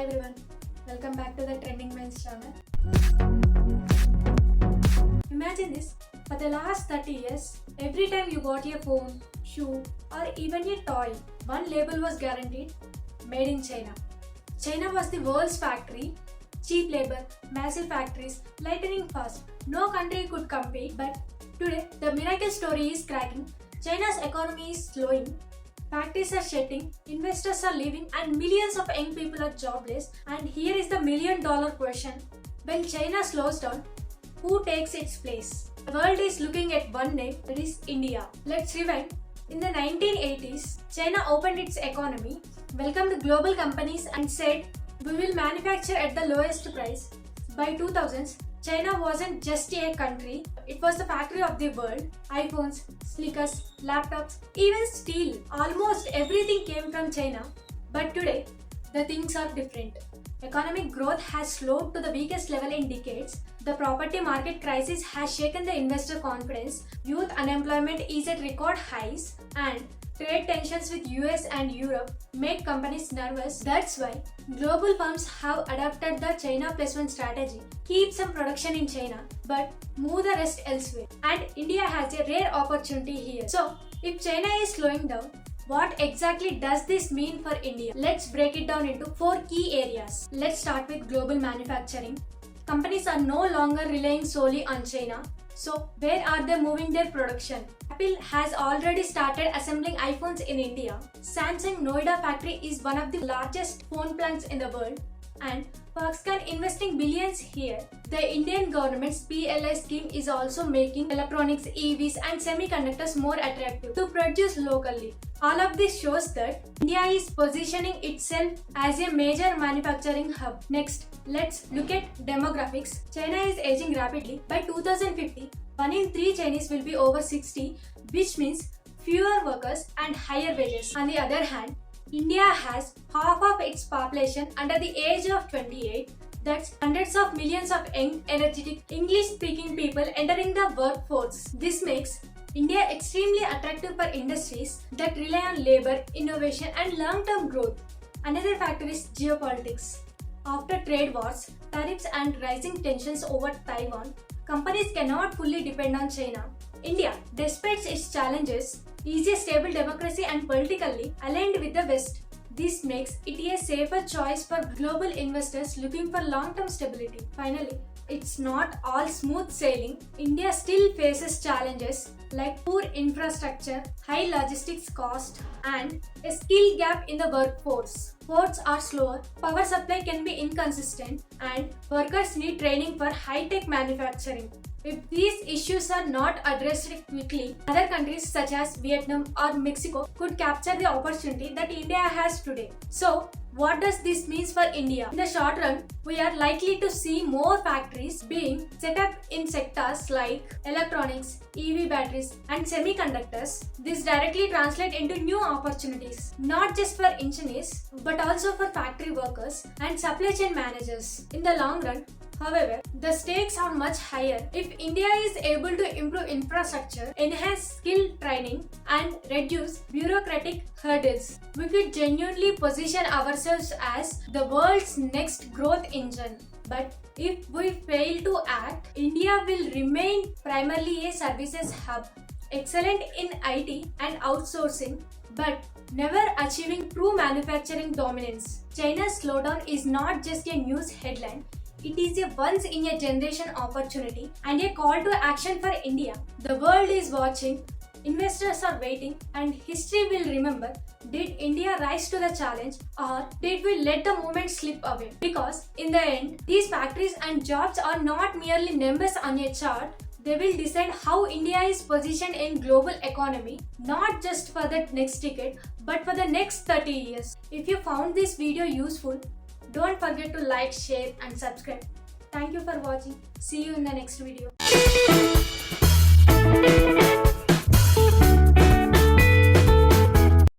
Hi everyone, welcome back to the Trending Minds channel. Imagine this, for the last 30 years, every time you bought a phone, shoe or even a toy, one label was guaranteed, made in China. China was the world's factory, cheap labor, massive factories, lightning fast. No country could compete, but today the miracle story is cracking. China's economy is slowing. Factories are shutting, investors are leaving, and millions of young people are jobless. And here is the million-dollar question. When China slows down, who takes its place? The world is looking at one name, that is India. Let's rewind. In the 1980s, China opened its economy, welcomed global companies and said, "We will manufacture at the lowest price." By 2000s, China wasn't just a country, it was the factory of the world. iPhones, sneakers, laptops, even steel. Almost everything came from China. But today, the things are different. Economic growth has slowed to the weakest level in decades. The property market crisis has shaken the investor confidence. Youth unemployment is at record highs, and trade tensions with US and Europe make companies nervous. That's why global firms have adopted the China Plus One strategy. Keep some production in China, but move the rest elsewhere. And India has a rare opportunity here. So, if China is slowing down, what exactly does this mean for India? Let's break it down into 4 key areas. Let's start with global manufacturing. Companies are no longer relying solely on China. So, where are they moving their production? Apple has already started assembling iPhones in India. Samsung Noida factory is one of the largest phone plants in the world, and Foxconn investing billions here. The Indian government's PLI scheme is also making electronics, EVs and semiconductors more attractive to produce locally. All of this shows that India is positioning itself as a major manufacturing hub. Next, let's look at demographics. China is aging rapidly. By 2050, 1 in 3 Chinese will be over 60, which means fewer workers and higher wages. On the other hand, India has half of its population under the age of 28. That's hundreds of millions of young, energetic, English-speaking people entering the workforce. This makes India extremely attractive for industries that rely on labor, innovation and long-term growth. Another factor is geopolitics. After trade wars, tariffs and rising tensions over Taiwan, companies cannot fully depend on China. India, despite its challenges, is a stable democracy and politically aligned with the West. This makes it a safer choice for global investors looking for long-term stability. Finally, it's not all smooth sailing. India still faces challenges like poor infrastructure, high logistics cost, and a skill gap in the workforce. Ports are slower, power supply can be inconsistent, and workers need training for high-tech manufacturing. If these issues are not addressed quickly, other countries such as Vietnam or Mexico could capture the opportunity that India has today. So, what does this mean for India? In the short run, we are likely to see more factories being set up in sectors like electronics, EV batteries, and semiconductors. This directly translates into new opportunities, not just for engineers, but also for factory workers and supply chain managers. In the long run, however, the stakes are much higher. If India is able to improve infrastructure, enhance skill training, and reduce bureaucratic hurdles, we could genuinely position ourselves as the world's next growth engine. But if we fail to act, India will remain primarily a services hub, excellent in IT and outsourcing, but never achieving true manufacturing dominance. China's slowdown is not just a news headline. It is a once-in-a-generation opportunity and a call to action for India. The world is watching, investors are waiting, and history will remember. Did India rise to the challenge, or did we let the moment slip away? Because in the end, these factories and jobs are not merely numbers on a chart. They will decide how India is positioned in global economy, not just for the next decade, but for the next 30 years. If you found this video useful, don't forget to like, share and subscribe. Thank you for watching. See you in the next video.